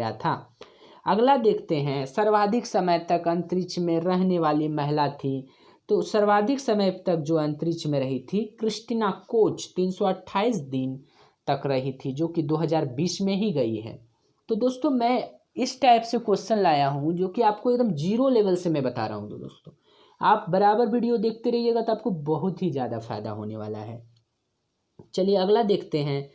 गया था। अगला देखते हैं, सर्वाधिक समय तक अंतरिक्ष में रहने वाली महिला थी। तो सर्वाधिक समय तक जो अंतरिक्ष में रही थी क्रिस्टीना कोच 328 दिन तक रही थी, जो कि 2020 में ही गई है। तो दोस्तों मैं इस टाइप से क्वेश्चन लाया हूँ जो कि आपको एकदम जीरो लेवल से मैं बता रहा हूँ। तो दोस्तों आप बराबर वीडियो देखते रहिएगा तो आपको बहुत ही ज़्यादा फायदा होने वाला है। चलिए अगला देखते हैं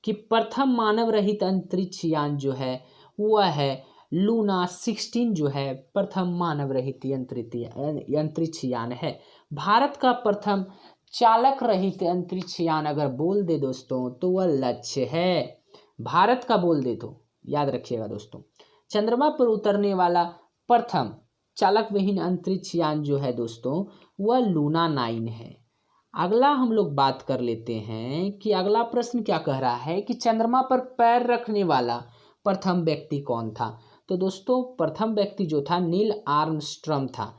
कि प्रथम मानव रहित अंतरिक्ष यान जो है वह है लूना 16 जो है प्रथम मानव रहित अंतरिक्ष यान है। भारत का प्रथम चालक रहित अंतरिक्ष यान अगर बोल दे दोस्तों तो वह लक्ष्य है। भारत का बोल दे तो याद रखिएगा दोस्तों। चंद्रमा पर उतरने वाला प्रथम चालक विहीन अंतरिक्ष यान जो है दोस्तों वह लूना 9 है। अगला हम लोग बात कर लेते हैं कि अगला प्रश्न क्या कह रहा है कि चंद्रमा पर पैर रखने वाला प्रथम व्यक्ति कौन था। तो दोस्तों प्रथम व्यक्ति जो था नील आर्मस्ट्रॉन्ग था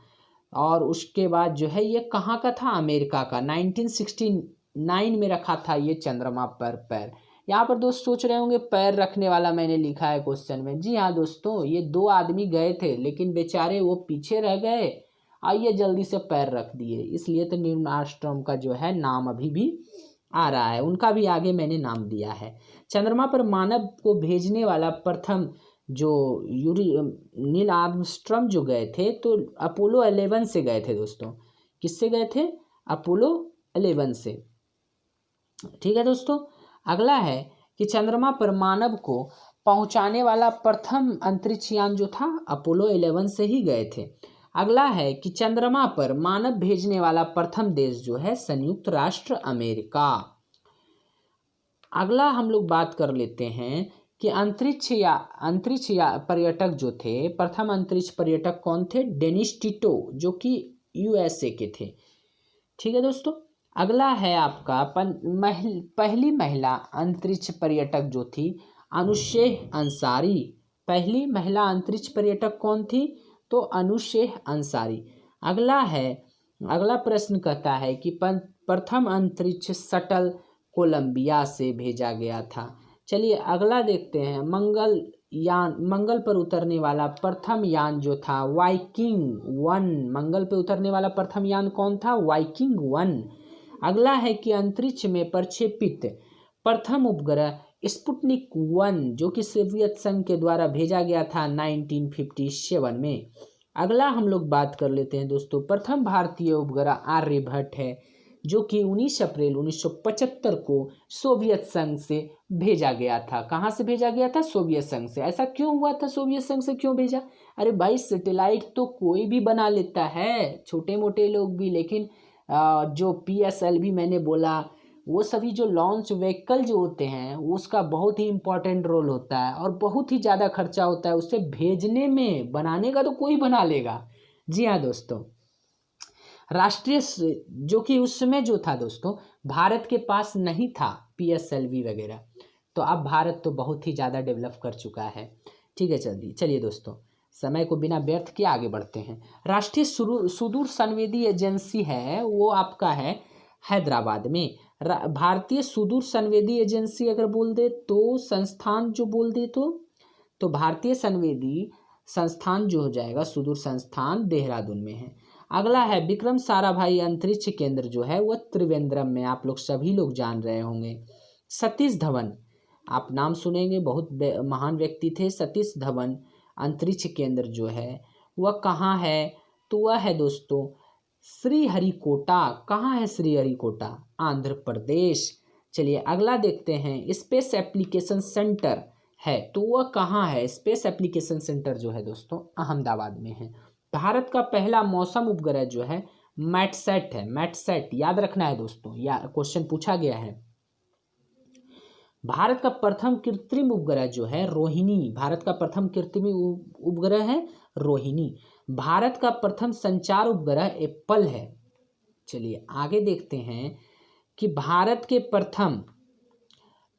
और उसके बाद जो है ये कहाँ का था, अमेरिका का। 1969 में रखा था ये चंद्रमा पर पैर। यहाँ पर दोस्त सोच रहे होंगे पैर रखने वाला मैंने लिखा है क्वेश्चन में। जी हाँ दोस्तों, ये 2 आदमी गए थे लेकिन बेचारे वो पीछे रह गए, आइए जल्दी से पैर रख दिए, इसलिए तो नील आर्मस्ट्रॉन्ग का जो है नाम अभी भी आ रहा है, उनका भी आगे मैंने नाम दिया है। चंद्रमा पर मानव को भेजने वाला प्रथम जो नील आर्मस्ट्रॉन्ग जो गए थे तो अपोलो 11 से गए थे दोस्तों। किससे गए थे, अपोलो 11 से। ठीक है दोस्तों। अगला है कि चंद्रमा पर मानव को पहुंचाने वाला प्रथम अंतरिक्ष यान जो था अपोलो 11 से ही गए थे। अगला है कि चंद्रमा पर मानव भेजने वाला प्रथम देश जो है संयुक्त राष्ट्र अमेरिका। अगला हम लोग बात कर लेते हैं कि अंतरिक्ष पर्यटक जो थे, प्रथम अंतरिक्ष पर्यटक कौन थे, डेनिस टिटो जो कि यूएसए के थे। ठीक है दोस्तों। अगला है आपका पहली महिला अंतरिक्ष पर्यटक जो थी अनुशेह अंसारी। पहली महिला अंतरिक्ष पर्यटक कौन थी, तो अनुशेह अंसारी। अगला प्रश्न कहता है कि प्रथम अंतरिक्ष शटल कोलंबिया से भेजा गया था। चलिए अगला देखते हैं, मंगल पर उतरने वाला प्रथम यान जो था वाइकिंग 1। मंगल पर उतरने वाला प्रथम यान कौन था, वाइकिंग 1। अगला है कि अंतरिक्ष में प्रक्षेपित प्रथम उपग्रह स्पुतनिक 1 जो कि सोवियत संघ के द्वारा भेजा गया था 1957 में। अगला हम लोग बात कर लेते हैं दोस्तों, प्रथम भारतीय उपग्रह आर्यभट्ट है जो कि 19 अप्रैल 1975 को सोवियत संघ से भेजा गया था। कहाँ से भेजा गया था, सोवियत संघ से। ऐसा क्यों हुआ था, सोवियत संघ से क्यों भेजा, अरे भाई सैटेलाइट तो कोई भी बना लेता है, छोटे मोटे लोग भी, लेकिन जो PSLV मैंने बोला वो सभी जो लॉन्च व्हीकल जो होते हैं उसका बहुत ही इम्पोर्टेंट रोल होता है और बहुत ही ज़्यादा खर्चा होता है उससे भेजने में। बनाने का तो कोई बना लेगा। जी हाँ दोस्तों, राष्ट्रीय जो कि उस समय जो था दोस्तों भारत के पास नहीं था PSLV वगैरह, तो अब भारत तो बहुत ही ज़्यादा डेवलप कर चुका है। ठीक है चलिए दोस्तों, समय को बिना व्यर्थ किए आगे बढ़ते हैं। राष्ट्रीय सुदूर संवेदी एजेंसी है वो आपका है हैदराबाद में। भारतीय सुदूर संवेदी एजेंसी अगर बोल दे तो संस्थान जो बोल दे तो भारतीय संवेदी संस्थान जो हो जाएगा सुदूर संस्थान देहरादून में है। अगला है विक्रम साराभाई अंतरिक्ष केंद्र जो है वह त्रिवेंद्रम में, आप लोग सभी लोग जान रहे होंगे। सतीश धवन, आप नाम सुनेंगे, बहुत महान व्यक्ति थे। सतीश धवन अंतरिक्ष केंद्र जो है वह कहाँ है, तो वह है दोस्तों श्रीहरिकोटा। कहाँ है श्रीहरिकोटा, आंध्र प्रदेश। चलिए अगला देखते हैं, स्पेस एप्लीकेशन सेंटर है तो वह कहाँ है, स्पेस एप्लीकेशन सेंटर जो है दोस्तों अहमदाबाद में है। भारत का पहला मौसम उपग्रह जो है मैटसेट है। मैटसेट याद रखना है दोस्तों, या क्वेश्चन पूछा गया है। भारत का प्रथम कृत्रिम उपग्रह जो है रोहिणी। भारत का प्रथम कृत्रिम उपग्रह है रोहिणी। भारत का प्रथम संचार उपग्रह एप्पल है। चलिए आगे देखते हैं कि भारत के प्रथम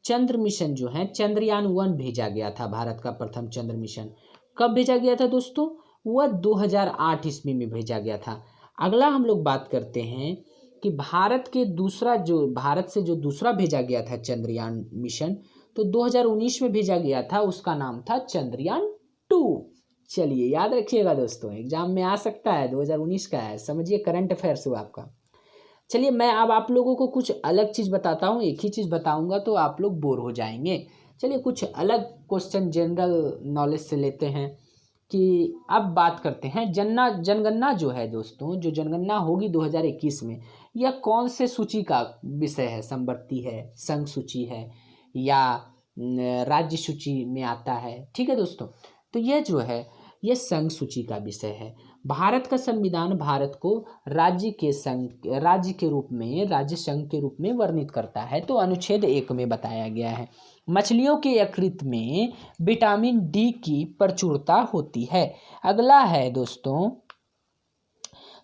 चंद्र मिशन जो है चंद्रयान 1 भेजा गया था। भारत का प्रथम चंद्र मिशन कब भेजा गया था दोस्तों, वह 2008 ईस्वी में भेजा गया था। अगला हम लोग बात करते हैं कि भारत से जो दूसरा भेजा गया था चंद्रयान मिशन, तो 2019 में भेजा गया था, उसका नाम था चंद्रयान 2। चलिए याद रखिएगा दोस्तों, एग्जाम में आ सकता है, 2019 का है, समझिए करंट अफेयर्स हुआ आपका। चलिए मैं अब आप लोगों को कुछ अलग चीज़ बताता हूँ, एक ही चीज़ बताऊँगा तो आप लोग बोर हो जाएंगे। चलिए कुछ अलग क्वेश्चन जनरल नॉलेज से लेते हैं कि अब बात करते हैं जनगणना जो है दोस्तों, जो जनगणना होगी 2021 में, यह कौन से सूची का विषय है? समवर्ती है, संघ सूची है, या राज्य सूची में आता है? ठीक है दोस्तों, तो यह जो है यह संघ सूची का विषय है। भारत का संविधान भारत को राज्य के रूप में, राज्य संघ के रूप में वर्णित करता है, तो अनुच्छेद 1 में बताया गया है। मछलियों के यकृत में विटामिन डी की प्रचुरता होती है। अगला है दोस्तों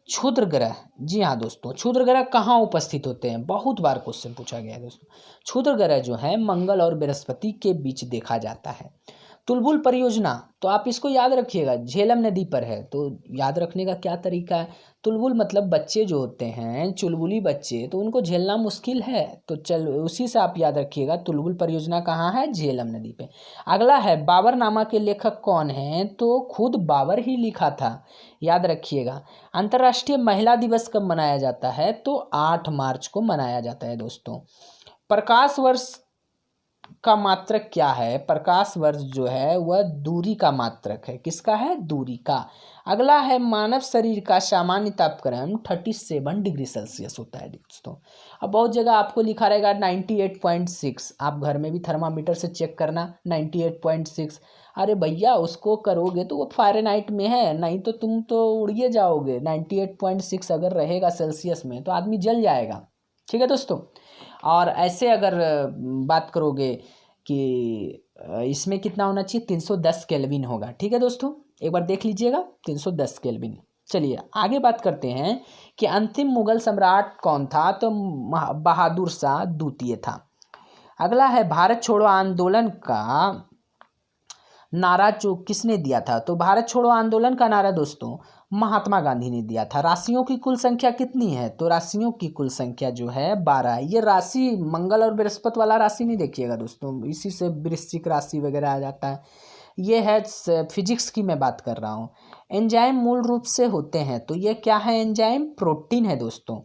क्षुद्र ग्रह। जी हाँ दोस्तों, क्षुद्र ग्रह कहाँ उपस्थित होते हैं? बहुत बार क्वेश्चन पूछा गया है दोस्तों। क्षुद्र ग्रह जो है मंगल और बृहस्पति के बीच देखा जाता है। तुलबुल परियोजना, तो आप इसको याद रखिएगा, झेलम नदी पर है। तो याद रखने का क्या तरीका है? तुलबुल मतलब बच्चे जो होते हैं, चुलबुली बच्चे, तो उनको झेलना मुश्किल है, तो चल उसी से आप याद रखिएगा। तुलबुल परियोजना कहाँ है? झेलम नदी पे। अगला है बाबरनामा के लेखक कौन हैं? तो खुद बाबर ही लिखा था, याद रखिएगा। अंतर्राष्ट्रीय महिला दिवस कब मनाया जाता है? तो 8 मार्च को मनाया जाता है दोस्तों। प्रकाश वर्ष का मात्रक क्या है? प्रकाश वर्ष जो है वह दूरी का मात्रक है। किसका है? दूरी का। अगला है मानव शरीर का सामान्य तापक्रम 37 डिग्री सेल्सियस होता है दोस्तों। अब बहुत जगह आपको लिखा रहेगा 98.6, आप घर में भी थर्मामीटर से चेक करना 98.6। अरे भैया उसको करोगे तो वो फ़ारेनहाइट में है, नहीं तो तुम तो उड़िए जाओगे। 98.6 अगर रहेगा सेल्सियस में तो आदमी जल जाएगा। ठीक है दोस्तों। और ऐसे अगर बात करोगे कि इसमें कितना होना चाहिए, 310 केल्विन होगा। ठीक है दोस्तों, एक बार देख लीजिएगा 310 केल्विन। चलिए आगे बात करते हैं कि अंतिम मुगल सम्राट कौन था? तो बहादुर शाह द्वितीय था। अगला है भारत छोड़ो आंदोलन का नारा जो किसने दिया था? तो भारत छोड़ो आंदोलन का नारा दोस्तों महात्मा गांधी ने दिया था। राशियों की कुल संख्या कितनी है? तो राशियों की कुल संख्या जो है 12 है। ये राशि मंगल और बृहस्पति वाला राशि नहीं देखिएगा दोस्तों, इसी से वृश्चिक राशि वगैरह आ जाता है। ये है फिजिक्स की मैं बात कर रहा हूँ। एंजाइम मूल रूप से होते हैं, तो ये क्या है? एंजाइम प्रोटीन है दोस्तों।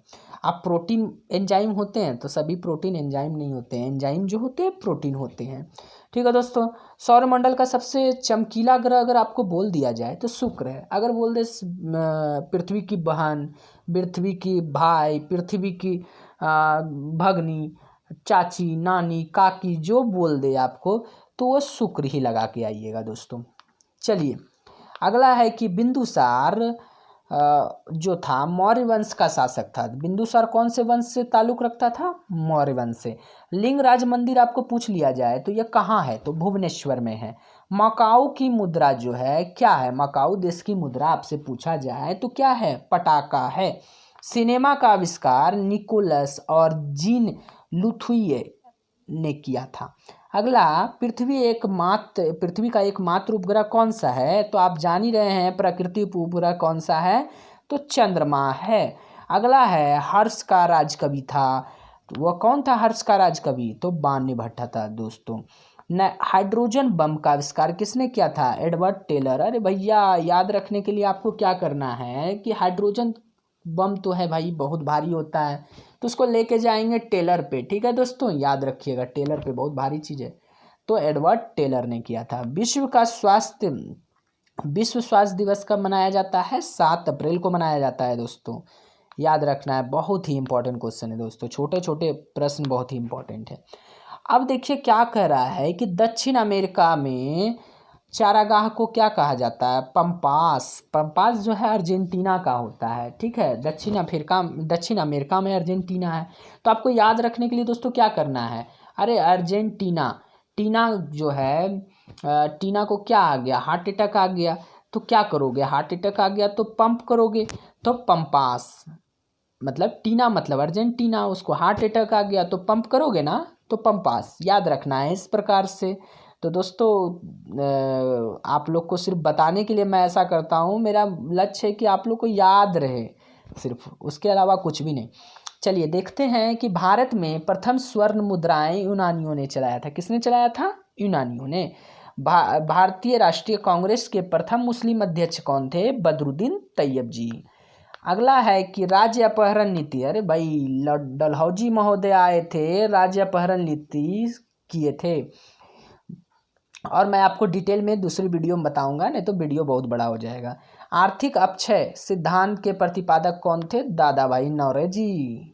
अब प्रोटीन एंजाइम होते हैं तो सभी प्रोटीन एंजाइम नहीं होते हैं, एंजाइम जो होते हैं प्रोटीन होते हैं। ठीक है दोस्तों। सौरमंडल का सबसे चमकीला ग्रह अगर आपको बोल दिया जाए तो शुक्र है। अगर बोल दे पृथ्वी की बहन, पृथ्वी की भाई, पृथ्वी की भगनी, चाची, नानी, काकी, जो बोल दे आपको तो वो शुक्र ही लगा के आइएगा दोस्तों। चलिए अगला है कि बिंदुसार जो था मौर्य वंश का शासक था। बिंदुसार कौन से वंश से ताल्लुक रखता था? मौर्य वंश से। लिंगराज मंदिर आपको पूछ लिया जाए तो यह कहाँ है? तो भुवनेश्वर में है। मकाऊ की मुद्रा जो है क्या है? मकाऊ देश की मुद्रा आपसे पूछा जाए तो क्या है? पटाका है। सिनेमा का आविष्कार निकोलस और जीन लुथुये ने किया था। अगला पृथ्वी का एकमात्र उपग्रह कौन सा है? तो आप जान ही रहे हैं प्रकृति उपग्रह कौन सा है? तो चंद्रमा है। अगला है हर्ष का राजकवि था, वह कौन था हर्ष का राजकवि? तो बाणभट्ट था दोस्तों। हाइड्रोजन बम का आविष्कार किसने किया था? Edward Teller. अरे भैया याद रखने के लिए आपको क्या करना है कि हाइड्रोजन बम तो है भाई बहुत भारी होता है, तो उसको लेके जाएंगे टेलर पे। ठीक है दोस्तों, याद रखिएगा टेलर पे बहुत भारी चीज़ है, तो एडवर्ड टेलर ने किया था। विश्व स्वास्थ्य दिवस कब मनाया जाता है? 7 अप्रैल को मनाया जाता है दोस्तों, याद रखना है। बहुत ही इंपॉर्टेंट क्वेश्चन है दोस्तों, छोटे छोटे प्रश्न बहुत ही इंपॉर्टेंट है। अब देखिए क्या कह रहा है कि दक्षिण अमेरिका में चारागाह को क्या कहा जाता है? पंपास। पंपास जो है अर्जेंटीना का होता है। ठीक है, दक्षिण अमेरिका में अर्जेंटीना है। तो आपको याद रखने के लिए दोस्तों क्या करना है? अरे अर्जेंटीना, टीना जो है टीना को क्या आ गया? हार्ट अटैक आ गया, तो क्या करोगे? हार्ट अटैक आ गया तो पंप करोगे, तो पंपास मतलब टीना मतलब अर्जेंटीना, उसको हार्ट अटैक आ गया तो पंप करोगे ना, तो पंपास। याद रखना है इस प्रकार से। तो दोस्तों आप लोग को सिर्फ बताने के लिए मैं ऐसा करता हूँ, मेरा लक्ष्य है कि आप लोग को याद रहे सिर्फ, उसके अलावा कुछ भी नहीं। चलिए देखते हैं कि भारत में प्रथम स्वर्ण मुद्राएं यूनानियों ने चलाया था। किसने चलाया था? यूनानियों ने। भारतीय राष्ट्रीय कांग्रेस के प्रथम मुस्लिम अध्यक्ष कौन थे? बदरुद्दीन तैयब जी। अगला है कि राज्य अपहरण नीति। अरे भाई डलहौजी महोदय आए थे, राज्य अपहरण नीति किए थे। और मैं आपको डिटेल में दूसरी वीडियो में बताऊंगा, नहीं तो वीडियो बहुत बड़ा हो जाएगा। आर्थिक अपक्षय सिद्धांत के प्रतिपादक कौन थे? दादा भाई नौरोजी।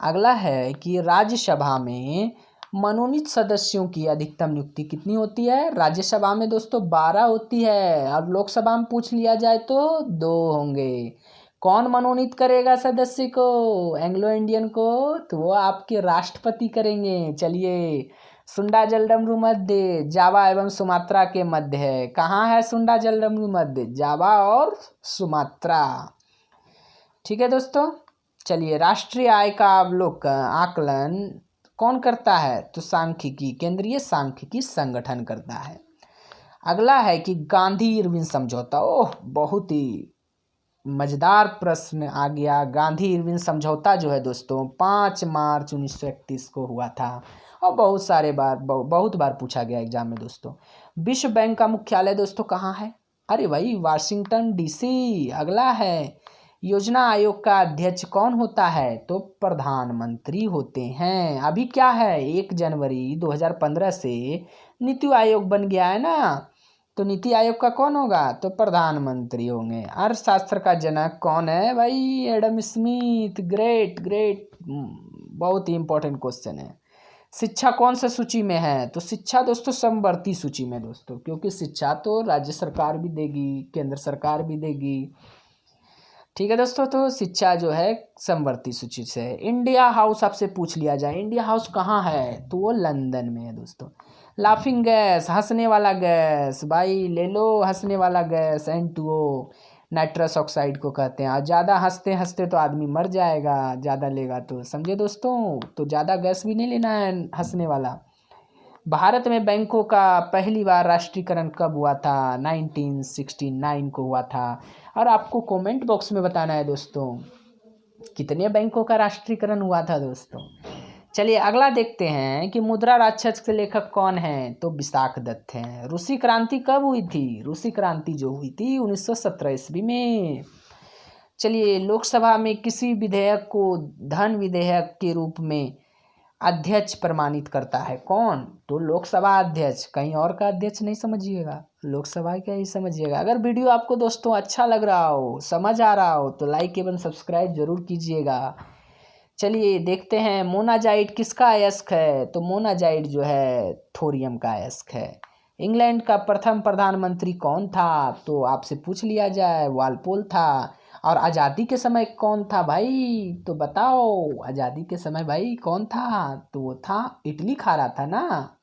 अगला है कि राज्यसभा में मनोनीत सदस्यों की अधिकतम नियुक्ति कितनी होती है? राज्यसभा में दोस्तों 12 होती है, और लोकसभा में पूछ लिया जाए तो 2 होंगे। कौन मनोनीत करेगा सदस्य को? एंग्लो इंडियन को? तो वो आपके राष्ट्रपति करेंगे। चलिए, सुंडा जलडमरू मध्य जावा एवं सुमात्रा के मध्य है। कहाँ है सुंडा जलडमरू मध्य? जावा और सुमात्रा। ठीक है दोस्तों। चलिए, राष्ट्रीय आय का आकलन कौन करता है? तो सांख्यिकी, केंद्रीय सांख्यिकी संगठन करता है। अगला है कि गांधी इरविन समझौता। ओह, बहुत ही मजेदार प्रश्न आ गया। गांधी इरविन समझौता जो है दोस्तों 5 मार्च 1931 को हुआ था, और बहुत बार पूछा गया एग्जाम में दोस्तों। विश्व बैंक का मुख्यालय दोस्तों कहाँ है? अरे भाई, वाशिंगटन DC। अगला है, योजना आयोग का अध्यक्ष कौन होता है? तो प्रधानमंत्री होते हैं। अभी क्या है, 1 जनवरी 2015 से नीति आयोग बन गया है ना, तो नीति आयोग का कौन होगा? तो प्रधानमंत्री होंगे। अर्थशास्त्र का जनक कौन है? भाई एडम स्मिथ। ग्रेट ग्रेट, बहुत ही इंपॉर्टेंट क्वेश्चन है। शिक्षा कौन सा सूची में है? तो शिक्षा दोस्तों समवर्ती सूची में दोस्तों, क्योंकि शिक्षा तो राज्य सरकार भी देगी, केंद्र सरकार भी देगी। ठीक है दोस्तों, तो शिक्षा जो है समवर्ती सूची से है। इंडिया हाउस आपसे पूछ लिया जाए, इंडिया हाउस कहाँ है? तो वो लंदन में है दोस्तों। लाफिंग गैस, हंसने वाला गैस, भाई ले लो हंसने वाला गैस, N2O, नाइट्रस ऑक्साइड को कहते हैं। और ज़्यादा हंसते हंसते तो आदमी मर जाएगा, ज़्यादा लेगा तो, समझे दोस्तों? तो ज़्यादा गैस भी नहीं लेना है हंसने वाला। भारत में बैंकों का पहली बार राष्ट्रीयकरण कब हुआ था? 1969 को हुआ था। और आपको कमेंट बॉक्स में बताना है दोस्तों, कितने बैंकों का राष्ट्रीयकरण हुआ था दोस्तों। चलिए अगला देखते हैं कि मुद्रा राक्षस के लेखक कौन हैं? तो विशाख दत्त हैं। रूसी क्रांति कब हुई थी? रूसी क्रांति जो हुई थी 1917 ईस्वी में। चलिए, लोकसभा में किसी विधेयक को धन विधेयक के रूप में अध्यक्ष प्रमाणित करता है? कौन? तो लोकसभा अध्यक्ष, कहीं और का अध्यक्ष नहीं समझिएगा, लोकसभा का ही समझिएगा। अगर वीडियो आपको दोस्तों अच्छा लग रहा हो, समझ आ रहा हो, तो लाइक एवं सब्सक्राइब जरूर कीजिएगा। चलिए देखते हैं, मोनाजाइट किसका अयस्क है? तो मोनाजाइट जो है थोरियम का अयस्क है। इंग्लैंड का प्रथम प्रधानमंत्री कौन था? तो आपसे पूछ लिया जाए, वालपोल था। और आज़ादी के समय कौन था भाई? तो बताओ, आज़ादी के समय भाई कौन था? तो वो था, इटली खा रहा था ना,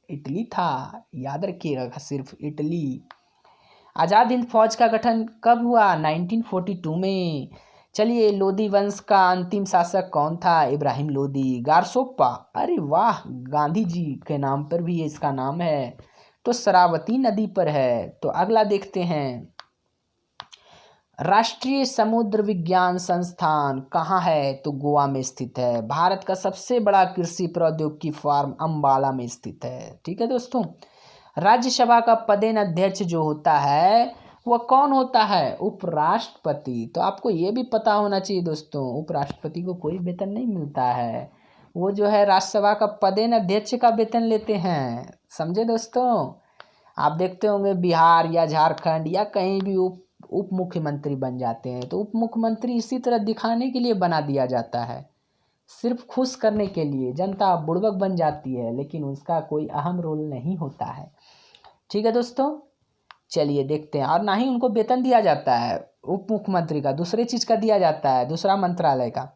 इटली था, याद रखिएगा, सिर्फ इटली। आज़ाद हिंद फौज का गठन कब हुआ? 1942 में। चलिए, लोदी वंश का अंतिम शासक कौन था? इब्राहिम लोदी। गारसोप्पा, अरे वाह, गांधी जी के नाम पर भी इसका नाम है, तो शरावती नदी पर है। तो अगला देखते हैं, राष्ट्रीय समुद्र विज्ञान संस्थान कहाँ है? तो गोवा में स्थित है। भारत का सबसे बड़ा कृषि प्रौद्योगिकी फार्म अंबाला में स्थित है। ठीक है दोस्तों। राज्यसभा का पदेन अध्यक्ष जो होता है वह कौन होता है? उपराष्ट्रपति। तो आपको ये भी पता होना चाहिए दोस्तों, उपराष्ट्रपति को कोई वेतन नहीं मिलता है, वो जो है राज्यसभा का पदेन अध्यक्ष का वेतन लेते हैं, समझे दोस्तों? आप देखते होंगे बिहार या झारखंड या कहीं भी उप मुख्यमंत्री बन जाते हैं, तो उप मुख्यमंत्री इसी तरह दिखाने के लिए बना दिया जाता है, सिर्फ खुश करने के लिए। जनता बुड़बक बन जाती है, लेकिन उसका कोई अहम रोल नहीं होता है। ठीक है दोस्तों। चलिए देखते हैं, और ना ही उनको वेतन दिया जाता है उप मुख्यमंत्री का, दूसरे चीज़ का दिया जाता है, दूसरा मंत्रालय का।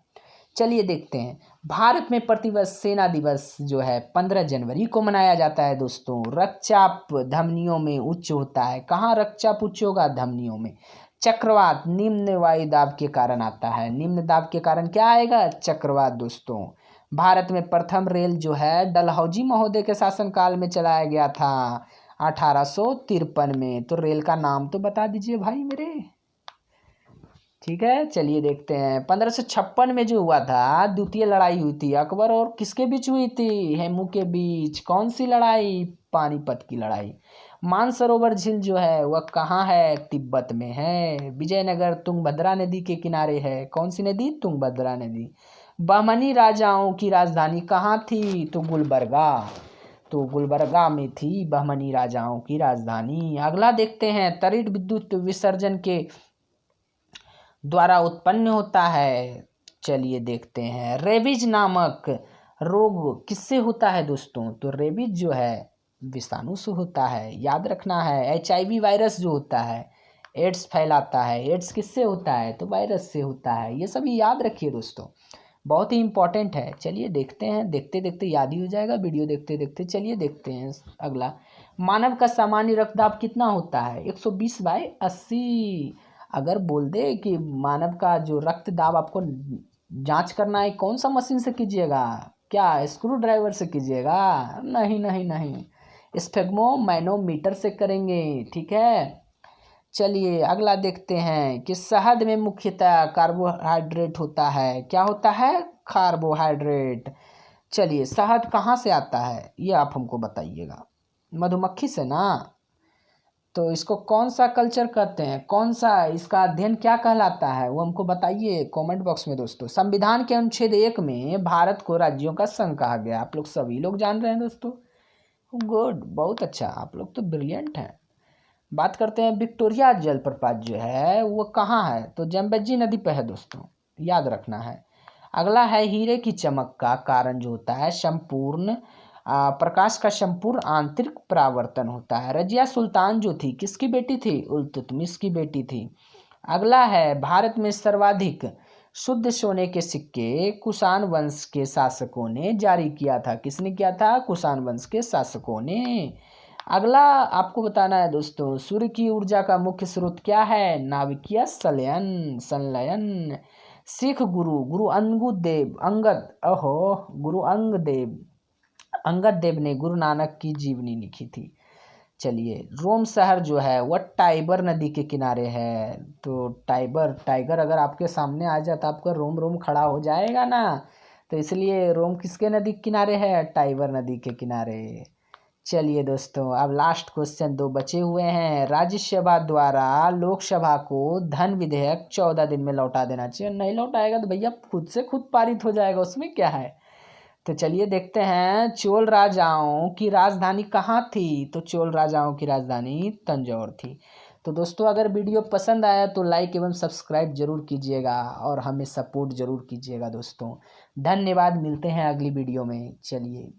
चलिए देखते हैं, भारत में प्रतिवर्ष सेना दिवस जो है 15 जनवरी को मनाया जाता है दोस्तों। रक्तचाप धमनियों में उच्च होता है। कहाँ रक्तचाप उच्च होगा? धमनियों में। चक्रवात निम्न वायु दाब के कारण आता है। निम्न दाब के कारण क्या आएगा? चक्रवात दोस्तों। भारत में प्रथम रेल जो है डलहौजी महोदय के शासनकाल में चलाया गया था 1853 में। तो रेल का नाम तो बता दीजिए भाई मेरे। ठीक है, चलिए देखते हैं 1556 में जो हुआ था द्वितीय लड़ाई हुई थी अकबर और किसके बीच हुई थी, हेमू के बीच। कौन सी लड़ाई, पानीपत की लड़ाई। मानसरोवर झील जो है वह कहाँ है, तिब्बत में है। विजयनगर तुंगभद्रा नदी के किनारे है। कौन सी नदी, तुंगभद्रा नदी। बहमनी राजाओं की राजधानी कहाँ थी, तो गुलबर्गा। तो गुलबर्गा में थी बहमनी राजाओं की राजधानी। अगला देखते हैं, तरित विद्युत विसर्जन के द्वारा उत्पन्न होता है। चलिए देखते हैं, रेबीज नामक रोग किससे होता है दोस्तों, तो रेबीज जो है विषाणु से होता है, याद रखना है। HIV वायरस जो होता है एड्स फैलाता है। एड्स किससे होता है, तो वायरस से होता है। ये सभी याद रखिए दोस्तों, बहुत ही इंपॉर्टेंट है। चलिए देखते हैं, देखते देखते याद ही हो जाएगा वीडियो देखते देखते। चलिए देखते हैं अगला, मानव का सामान्य रक्तदाब कितना होता है, 120/80। अगर बोल दे कि मानव का जो रक्तदाब आपको जांच करना है, कौन सा मशीन से कीजिएगा, क्या स्क्रू ड्राइवर से कीजिएगा, नहीं नहीं नहीं, स्फेग्मोमैनोमीटर से करेंगे। ठीक है, चलिए अगला देखते हैं कि शहद में मुख्यतः कार्बोहाइड्रेट होता है। क्या होता है, कार्बोहाइड्रेट। चलिए शहद कहाँ से आता है, ये आप हमको बताइएगा। मधुमक्खी से ना। तो इसको कौन सा कल्चर कहते हैं, कौन सा, इसका अध्ययन क्या कहलाता है, वो हमको बताइए कमेंट बॉक्स में दोस्तों। संविधान के अनुच्छेद 1 में भारत को राज्यों का संघ कहा गया। आप लोग सभी लोग जान रहे हैं दोस्तों, गुड, बहुत अच्छा, आप लोग तो ब्रिलियंट हैं। बात करते हैं, विक्टोरिया जलप्रपात जो है वो कहाँ है, तो जम्बेजी नदी पे है दोस्तों, याद रखना है। अगला है, हीरे की चमक का कारण जो होता है संपूर्ण प्रकाश का संपूर्ण आंतरिक परावर्तन होता है। रजिया सुल्तान जो थी किसकी बेटी थी, इल्तुतमिश की बेटी थी। अगला है, भारत में सर्वाधिक शुद्ध सोने के सिक्के कुषाण वंश के शासकों ने जारी किया था। किसने किया था, कुषाण वंश के शासकों ने। अगला आपको बताना है दोस्तों, सूर्य की ऊर्जा का मुख्य स्रोत क्या है, नाभिकीय संलयन। सिख गुरु अंगद देव ने गुरु नानक की जीवनी लिखी थी। चलिए, रोम शहर जो है वह टाइबर नदी के किनारे है। तो टाइगर अगर आपके सामने आ जाए तो आपका रोम रोम खड़ा हो जाएगा ना। तो इसलिए रोम किसके नदी के किनारे है, टाइबर नदी के किनारे। चलिए दोस्तों, अब लास्ट क्वेश्चन 2 बचे हुए हैं। राज्यसभा द्वारा लोकसभा को धन विधेयक 14 दिन में लौटा देना चाहिए। नहीं लौटाएगा तो भैया खुद से खुद पारित हो जाएगा, उसमें क्या है। तो चलिए देखते हैं, चोल राजाओं की राजधानी कहाँ थी, तो चोल राजाओं की राजधानी तंजौर थी। तो दोस्तों, अगर वीडियो पसंद आया तो लाइक एवं सब्सक्राइब जरूर कीजिएगा और हमें सपोर्ट जरूर कीजिएगा दोस्तों। धन्यवाद, मिलते हैं अगली वीडियो में। चलिए।